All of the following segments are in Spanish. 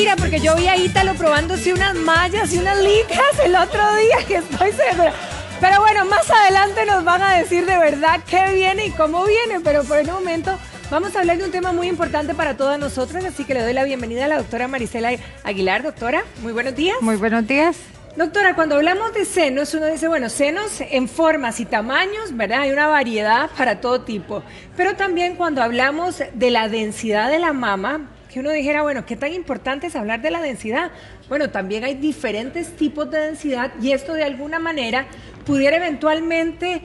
mentira, porque yo vi a Ítalo probándose unas mallas y unas licras el otro día, que estoy segura. Pero bueno, más adelante nos van a decir de verdad qué viene y cómo viene, pero por el momento vamos a hablar de un tema muy importante para todas nosotras, así que le doy la bienvenida a la doctora Marisela Aguilar. Doctora, muy buenos días. Muy buenos días. Doctora, cuando hablamos de senos, uno dice, bueno, senos en formas y tamaños, ¿verdad? Hay una variedad para todo tipo. Pero también cuando hablamos de la densidad de la mama, que uno dijera, bueno, ¿qué tan importante es hablar de la densidad? Bueno, también hay diferentes tipos de densidad y esto de alguna manera pudiera eventualmente,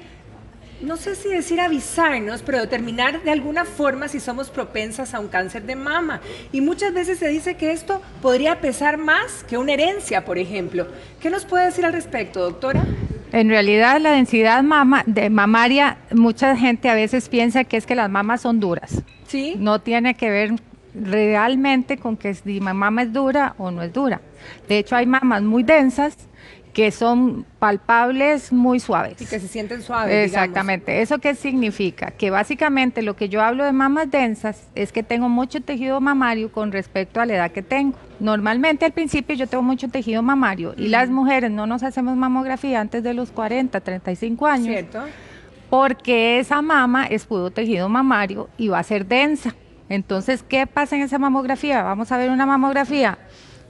no sé si decir avisarnos, pero determinar de alguna forma si somos propensas a un cáncer de mama. Y muchas veces se dice que esto podría pesar más que una herencia, por ejemplo. ¿Qué nos puede decir al respecto, doctora? En realidad la densidad mamaria, mucha gente a veces piensa que es que las mamas son duras. Sí. No tiene que ver realmente con que si mi mama es dura o no es dura. De hecho hay mamas muy densas que son palpables, muy suaves. Y que se sienten suaves, exactamente. Digamos. ¿Eso qué significa? Que básicamente lo que yo hablo de mamas densas es que tengo mucho tejido mamario con respecto a la edad que tengo. Normalmente al principio yo tengo mucho tejido mamario y las mujeres no nos hacemos mamografía antes de los 40, 35 años. ¿Cierto? Porque esa mama es puro tejido mamario y va a ser densa. Entonces, ¿qué pasa en esa mamografía? Vamos a ver una mamografía.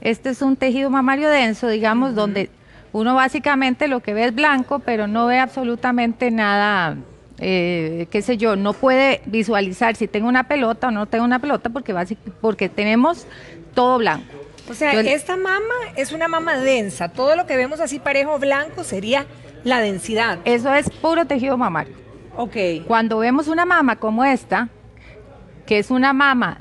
Este es un tejido mamario denso, digamos, donde uno básicamente lo que ve es blanco, pero no ve absolutamente nada, qué sé yo, no puede visualizar si tengo una pelota o no tengo una pelota porque tenemos todo blanco. O sea, esta mama es una mama densa, todo lo que vemos así parejo blanco sería la densidad. Eso es puro tejido mamario. Ok. Cuando vemos una mama como esta, que es una mama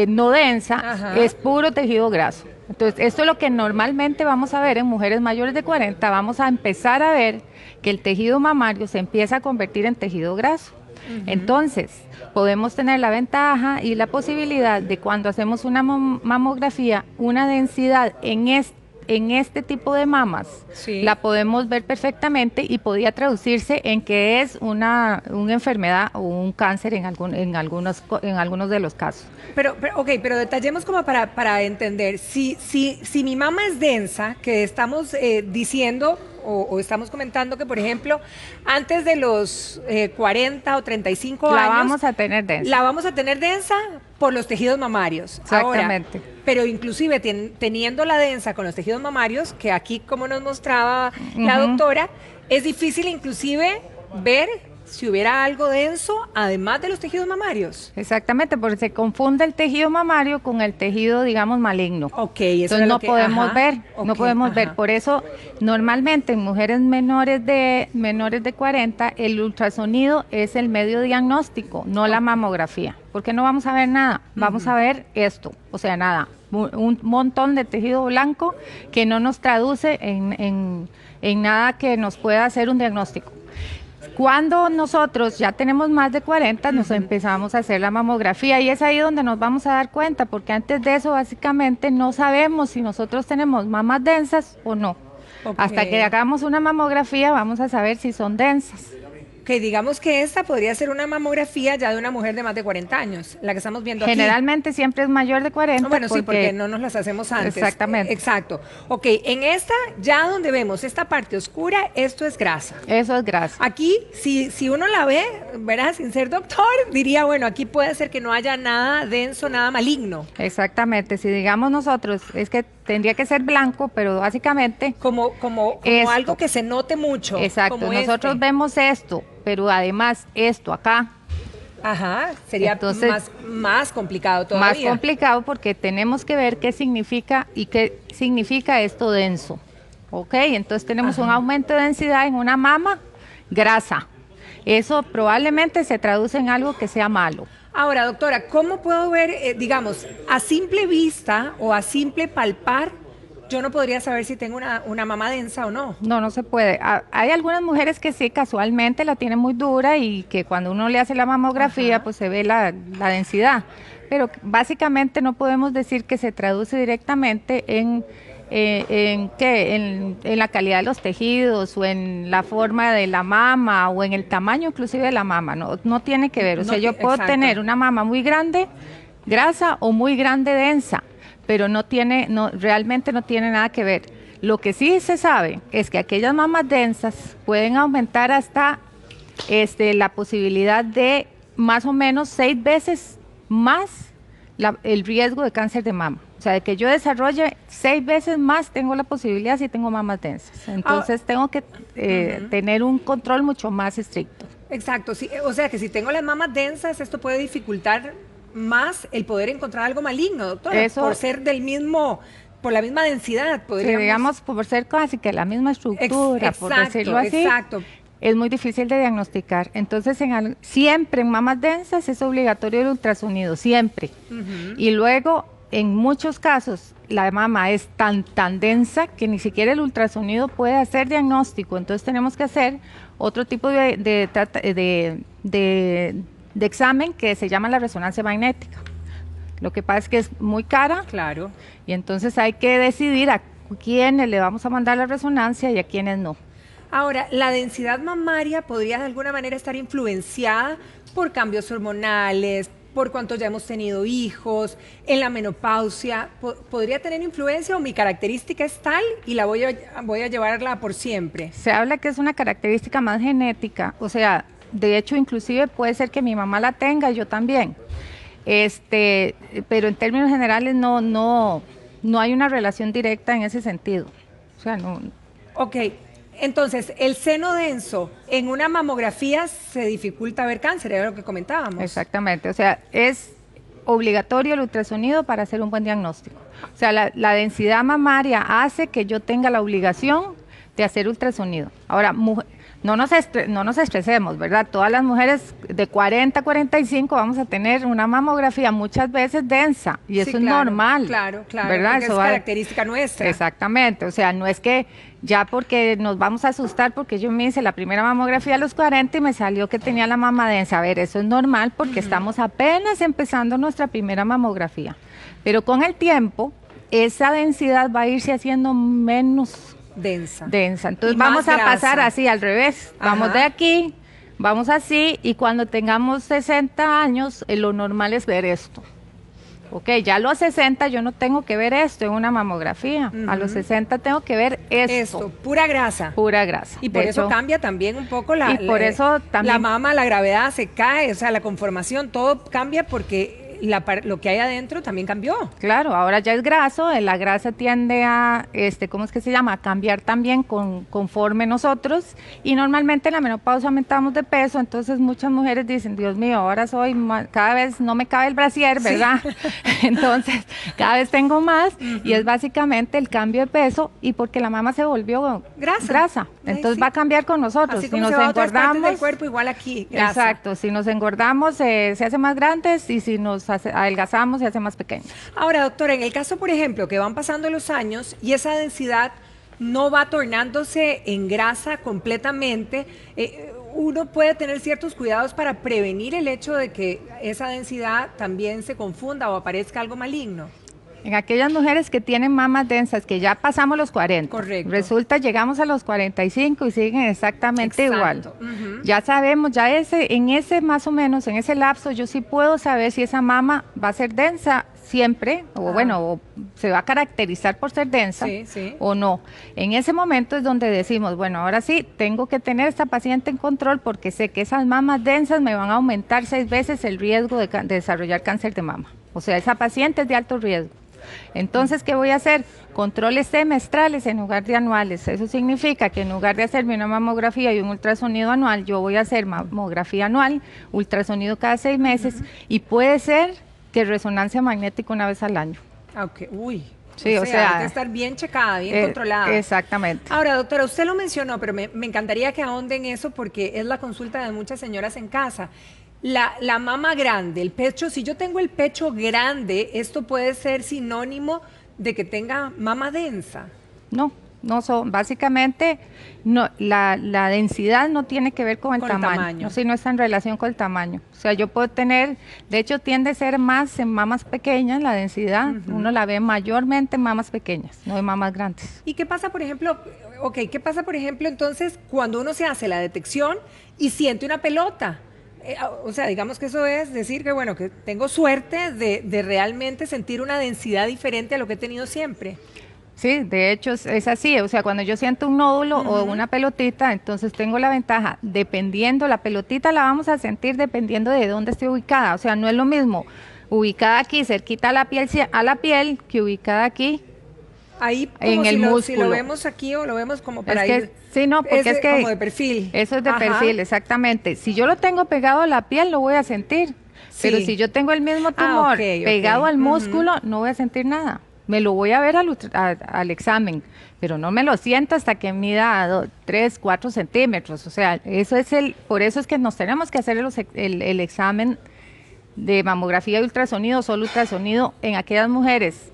no densa, ajá, es puro tejido graso. Entonces, esto es lo que normalmente vamos a ver en mujeres mayores de 40, vamos a empezar a ver que el tejido mamario se empieza a convertir en tejido graso. Entonces, podemos tener la ventaja y la posibilidad de cuando hacemos una mamografía, una densidad en este tipo de mamas, sí, la podemos ver perfectamente y podría traducirse en que es una enfermedad o un cáncer en algunos de los casos. Pero detallemos como para entender, si mi mama es densa, que estamos diciendo o estamos comentando que, por ejemplo, antes de los 40 o 35 años... La vamos a tener densa. La vamos a tener densa por los tejidos mamarios. Exactamente. Ahora, pero inclusive teniendo la densa con los tejidos mamarios, que aquí, como nos mostraba la doctora, es difícil inclusive ver si hubiera algo denso, además de los tejidos mamarios. Exactamente, porque se confunde el tejido mamario con el tejido, digamos, maligno. Ok, eso entonces no podemos ver, no podemos ver. Por eso, normalmente en mujeres menores de 40, el ultrasonido es el medio diagnóstico, no la mamografía. Porque no vamos a ver nada, vamos a ver esto, o sea, nada, un montón de tejido blanco que no nos traduce en nada que nos pueda hacer un diagnóstico. Cuando nosotros ya tenemos más de 40, nos empezamos a hacer la mamografía y es ahí donde nos vamos a dar cuenta, porque antes de eso básicamente no sabemos si nosotros tenemos mamas densas o no. Okay. Hasta que hagamos una mamografía vamos a saber si son densas. Que digamos que esta podría ser una mamografía ya de una mujer de más de 40 años, la que estamos viendo aquí. Generalmente siempre es mayor de 40. Bueno, sí, porque no nos las hacemos antes. Exactamente. Exacto. Ok, en esta, ya donde vemos esta parte oscura, esto es grasa. Eso es grasa. Aquí, si uno la ve, ¿verdad? Sin ser doctor, diría, bueno, aquí puede ser que no haya nada denso, nada maligno. Exactamente. Si digamos nosotros, es que tendría que ser blanco, pero básicamente... Como algo que se note mucho. Exacto. Nosotros vemos esto, pero además esto acá. Ajá, sería entonces, más complicado todavía. Más complicado porque tenemos que ver qué significa y qué significa esto denso. Ok, entonces tenemos un aumento de densidad en una mama grasa. Eso probablemente se traduce en algo que sea malo. Ahora, doctora, ¿cómo puedo ver, digamos, a simple vista o a simple palpar, yo no podría saber si tengo una mama densa o no? No, no se puede. Hay algunas mujeres que sí, casualmente la tienen muy dura y que cuando uno le hace la mamografía, pues se ve la densidad. Pero básicamente no podemos decir que se traduce directamente en la calidad de los tejidos o en la forma de la mama o en el tamaño inclusive de la mama, no tiene que ver, o sea, yo puedo tener una mama muy grande, grasa o muy grande, densa, pero realmente no tiene nada que ver. Lo que sí se sabe es que aquellas mamas densas pueden aumentar hasta la posibilidad de más o menos 6 veces más el riesgo de cáncer de mama. O sea, de que yo desarrolle 6 veces más, tengo la posibilidad si tengo mamas densas. Entonces tengo que tener un control mucho más estricto. Exacto, sí, o sea que si tengo las mamas densas, esto puede dificultar más el poder encontrar algo maligno, doctora, por ser por la misma densidad, podríamos... Sí, digamos, por ser casi que la misma estructura, por decirlo así. Exacto. Es muy difícil de diagnosticar. Entonces, siempre en mamas densas es obligatorio el ultrasonido, siempre. Y luego, en muchos casos, la mama es tan densa que ni siquiera el ultrasonido puede hacer diagnóstico. Entonces, tenemos que hacer otro tipo de examen que se llama la resonancia magnética. Lo que pasa es que es muy cara. Claro. Y entonces hay que decidir a quiénes le vamos a mandar la resonancia y a quiénes no. Ahora, ¿la densidad mamaria podría de alguna manera estar influenciada por cambios hormonales, por cuánto ya hemos tenido hijos, en la menopausia? ¿Podría tener influencia o mi característica es tal y la voy a llevarla por siempre? Se habla que es una característica más genética, o sea, de hecho inclusive puede ser que mi mamá la tenga y yo también. Pero en términos generales no hay una relación directa en ese sentido. O sea, no. Ok. Entonces, el seno denso, en una mamografía se dificulta ver cáncer, era lo que comentábamos. Exactamente, o sea, es obligatorio el ultrasonido para hacer un buen diagnóstico. O sea, la densidad mamaria hace que yo tenga la obligación de hacer ultrasonido. Ahora, no nos estresemos, ¿verdad? Todas las mujeres de 40 a 45 vamos a tener una mamografía muchas veces densa y eso es normal. Claro, ¿verdad? Porque eso es característica nuestra. Exactamente, o sea, no es que ya porque nos vamos a asustar porque yo me hice la primera mamografía a los 40 y me salió que tenía la mama densa. A ver, eso es normal porque estamos apenas empezando nuestra primera mamografía. Pero con el tiempo, esa densidad va a irse haciendo menos densa. Entonces vamos a pasar así al revés. Vamos de aquí, vamos así y cuando tengamos 60 años, lo normal es ver esto. Ok, ya a los 60 yo no tengo que ver esto en una mamografía. A los 60 tengo que ver esto. Pura grasa. Pura grasa. Y por eso cambia también un poco la mama, la gravedad se cae, o sea, la conformación, todo cambia porque lo que hay adentro también cambió. Claro, ahora ya es graso, la grasa tiende a, ¿cómo es que se llama? A cambiar también conforme nosotros, y normalmente en la menopausia aumentamos de peso, entonces muchas mujeres dicen, Dios mío, ahora cada vez no me cabe el brasier, ¿verdad? Sí. Entonces, cada vez tengo más, y es básicamente el cambio de peso, y porque la mama se volvió grasa. Entonces va a cambiar con nosotros. Así como si nos engordamos del cuerpo, igual aquí, grasa. Exacto, si nos engordamos se hace más grandes, y si nos adelgazamos se hace más pequeño. Ahora, doctora, en el caso, por ejemplo, que van pasando los años y esa densidad no va tornándose en grasa completamente, uno puede tener ciertos cuidados para prevenir el hecho de que esa densidad también se confunda o aparezca algo maligno. En aquellas mujeres que tienen mamas densas, que ya pasamos los 40, correcto, resulta llegamos a los 45 y siguen exactamente igual. Ya sabemos, en ese más o menos, en ese lapso, yo sí puedo saber si esa mama va a ser densa siempre, o se va a caracterizar por ser densa, o no. En ese momento es donde decimos, bueno, ahora sí, tengo que tener a esta paciente en control porque sé que esas mamas densas me van a aumentar 6 veces el riesgo de desarrollar cáncer de mama. O sea, esa paciente es de alto riesgo. Entonces, ¿qué voy a hacer? Controles semestrales en lugar de anuales. Eso significa que en lugar de hacerme una mamografía y un ultrasonido anual, yo voy a hacer mamografía anual, ultrasonido cada 6 meses, y puede ser que resonancia magnética una vez al año. Okay. Uy. Sí, o sea, hay que estar bien checada, bien controlada. Exactamente. Ahora, doctora, usted lo mencionó, pero me encantaría que ahonde en eso porque es la consulta de muchas señoras en casa. La mama grande, el pecho, si yo tengo el pecho grande, ¿esto puede ser sinónimo de que tenga mama densa? No, básicamente la densidad no tiene que ver con el tamaño. No está en relación con el tamaño. O sea, yo puedo tener, de hecho tiende a ser más en mamas pequeñas la densidad, uno la ve mayormente en mamas pequeñas, no en mamas grandes. ¿Y qué pasa, por ejemplo, entonces cuando uno se hace la detección y siente una pelota? O sea, digamos que eso es decir que, bueno, que tengo suerte de realmente sentir una densidad diferente a lo que he tenido siempre. Sí, de hecho es así, o sea, cuando yo siento un nódulo o una pelotita, entonces tengo la ventaja, dependiendo, la pelotita la vamos a sentir dependiendo de dónde esté ubicada, o sea, no es lo mismo ubicada aquí, cerquita a la piel que ubicada aquí. Ahí como en el músculo. Si lo vemos aquí o lo vemos como para ir. Sí, no, porque es que como de perfil. Eso es de perfil, exactamente. Si yo lo tengo pegado a la piel, lo voy a sentir. Sí. Pero si yo tengo el mismo tumor pegado al músculo, no voy a sentir nada. Me lo voy a ver al examen, pero no me lo siento hasta que mida 3, 4 centímetros. O sea, por eso es que nos tenemos que hacer el examen de mamografía de ultrasonido, solo ultrasonido, en aquellas mujeres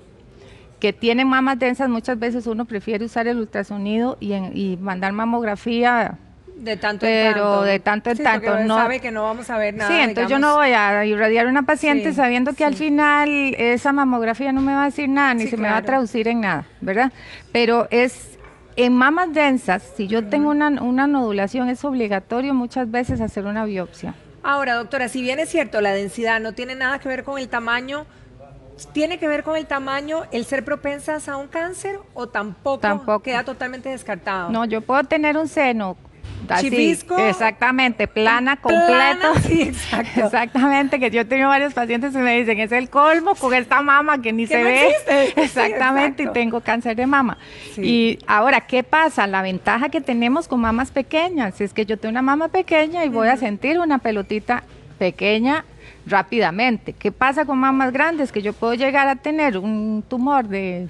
que tienen mamas densas. Muchas veces uno prefiere usar el ultrasonido y mandar mamografía de tanto en tanto. Sí, porque no sabe que no vamos a ver nada. Sí, entonces yo no voy a irradiar a una paciente sabiendo que al final esa mamografía no me va a decir nada, ni se me va a traducir en nada, ¿verdad? Pero en mamas densas, si yo tengo una nodulación, es obligatorio muchas veces hacer una biopsia. Ahora, doctora, si bien es cierto, la densidad no tiene nada que ver con el tamaño, ¿tiene que ver con el tamaño el ser propensas a un cáncer o tampoco queda totalmente descartado? No, yo puedo tener un seno así, chivisco, exactamente, completa. Sí, exacto. Exactamente, que yo he tenido varios pacientes que me dicen, es el colmo con esta mama que ni se ve. Existe. Exactamente, y tengo cáncer de mama. Sí. Y ahora, ¿qué pasa? La ventaja que tenemos con mamas pequeñas es que yo tengo una mama pequeña y voy a sentir una pelotita pequeña rápidamente. ¿Qué pasa con mamas grandes? Que yo puedo llegar a tener un tumor de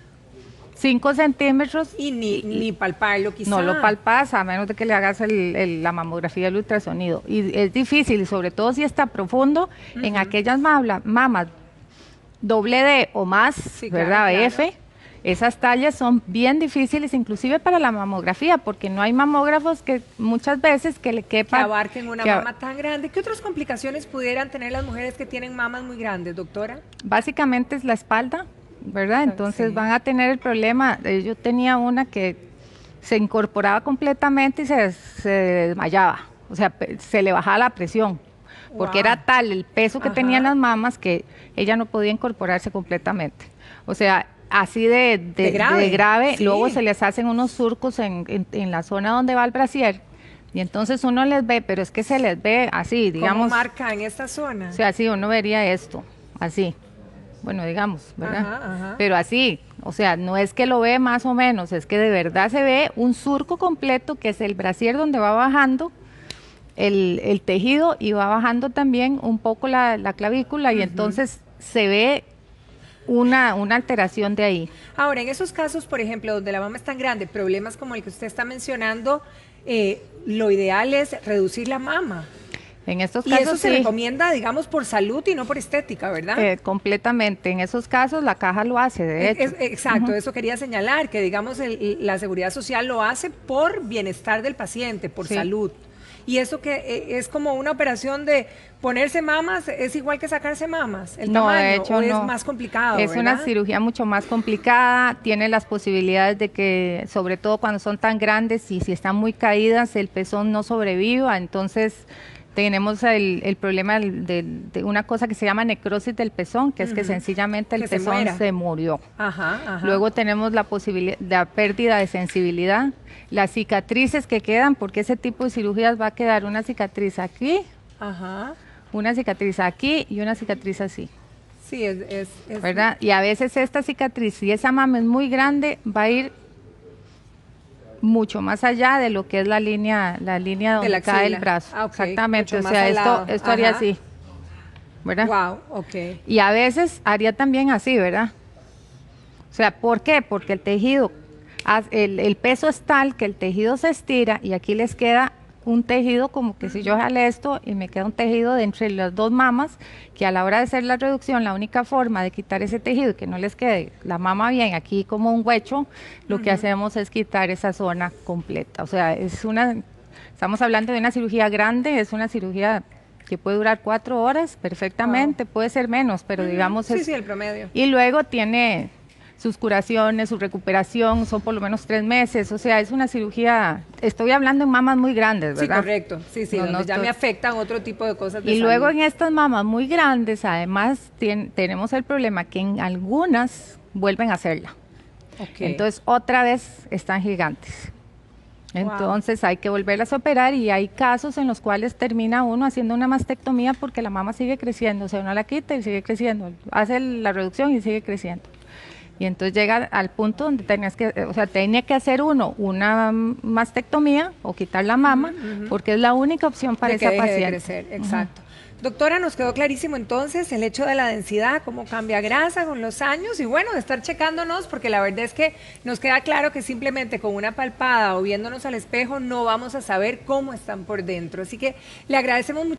5 centímetros y ni palparlo quizás. No lo palpas a menos de que le hagas la mamografía del ultrasonido. Y es difícil, sobre todo si está profundo, en aquellas mamas doble D o más, ¿verdad? Claro. F, esas tallas son bien difíciles, inclusive para la mamografía, porque no hay mamógrafos que muchas veces que le quepan. Que abarquen una mama tan grande. ¿Qué otras complicaciones pudieran tener las mujeres que tienen mamas muy grandes, doctora? Básicamente es la espalda, ¿verdad? Entonces van a tener el problema. Yo tenía una que se incorporaba completamente y se desmayaba, o sea, se le bajaba la presión, porque era tal el peso que tenían las mamas que ella no podía incorporarse completamente. O sea, así de grave. Sí. Luego se les hacen unos surcos en la zona donde va el brasier. Y entonces uno les ve, pero es que se les ve así, digamos. ¿Cómo marca en esta zona? O sea, así uno vería esto, así. Bueno, digamos, ¿verdad? Pero así, o sea, no es que lo ve más o menos, es que de verdad se ve un surco completo que es el brasier donde va bajando el tejido y va bajando también un poco la clavícula y entonces se ve una alteración de ahí. Ahora, en esos casos, por ejemplo, donde la mama es tan grande, problemas como el que usted está mencionando, lo ideal es reducir la mama. En estos casos, y eso se recomienda, digamos, por salud y no por estética, ¿verdad? Completamente. En esos casos la caja lo hace, de hecho. Exacto, eso quería señalar, que digamos la Seguridad Social lo hace por bienestar del paciente, por salud. Y eso que es como una operación de ponerse mamas, ¿es igual que sacarse mamas? ¿El tamaño, de hecho, o es más complicado? Es ¿verdad? Una cirugía mucho más complicada, tiene las posibilidades de que, sobre todo cuando son tan grandes y si están muy caídas, el pezón no sobreviva, entonces tenemos el problema de una cosa que se llama necrosis del pezón, que es que sencillamente el pezón se murió. Luego tenemos la posibilidad de pérdida de sensibilidad, las cicatrices que quedan, porque ese tipo de cirugías va a quedar una cicatriz aquí, una cicatriz aquí y una cicatriz así. Sí, es ¿verdad? Y a veces esta cicatriz, si esa mama es muy grande, va a ir mucho más allá de lo que es la línea donde cae el brazo. Exactamente, o sea, esto haría así, ¿verdad? Wow, Y a veces haría también así, ¿verdad? O sea, ¿por qué? Porque el tejido, el peso es tal que el tejido se estira y aquí les queda un tejido como que si yo jale esto y me queda un tejido de entre las dos mamas, que a la hora de hacer la reducción, la única forma de quitar ese tejido y que no les quede la mama bien aquí como un huecho, lo que hacemos es quitar esa zona completa. O sea, estamos hablando de una cirugía grande, es una cirugía que puede durar 4 horas perfectamente, puede ser menos, pero digamos sí, el promedio. Y luego tiene sus curaciones, su recuperación son por lo menos 3 meses, o sea, es una cirugía, estoy hablando en mamas muy grandes, ¿verdad? Sí, correcto, sí, donde ya me afectan otro tipo de cosas de Y salud. luego en estas mamas muy grandes, además, tenemos el problema que en algunas vuelven a hacerla. Entonces, otra vez están gigantes. Entonces hay que volverlas a operar y hay casos en los cuales termina uno haciendo una mastectomía porque la mama sigue creciendo, o sea, uno la quita y sigue creciendo, hace la reducción y sigue creciendo. Y entonces llega al punto donde tenía que hacer uno una mastectomía o quitar la mama porque es la única opción para esa paciente. De crecer, exacto. Doctora, nos quedó clarísimo entonces el hecho de la densidad, cómo cambia grasa con los años y bueno, de estar checándonos, porque la verdad es que nos queda claro que simplemente con una palpada o viéndonos al espejo no vamos a saber cómo están por dentro. Así que le agradecemos mucho.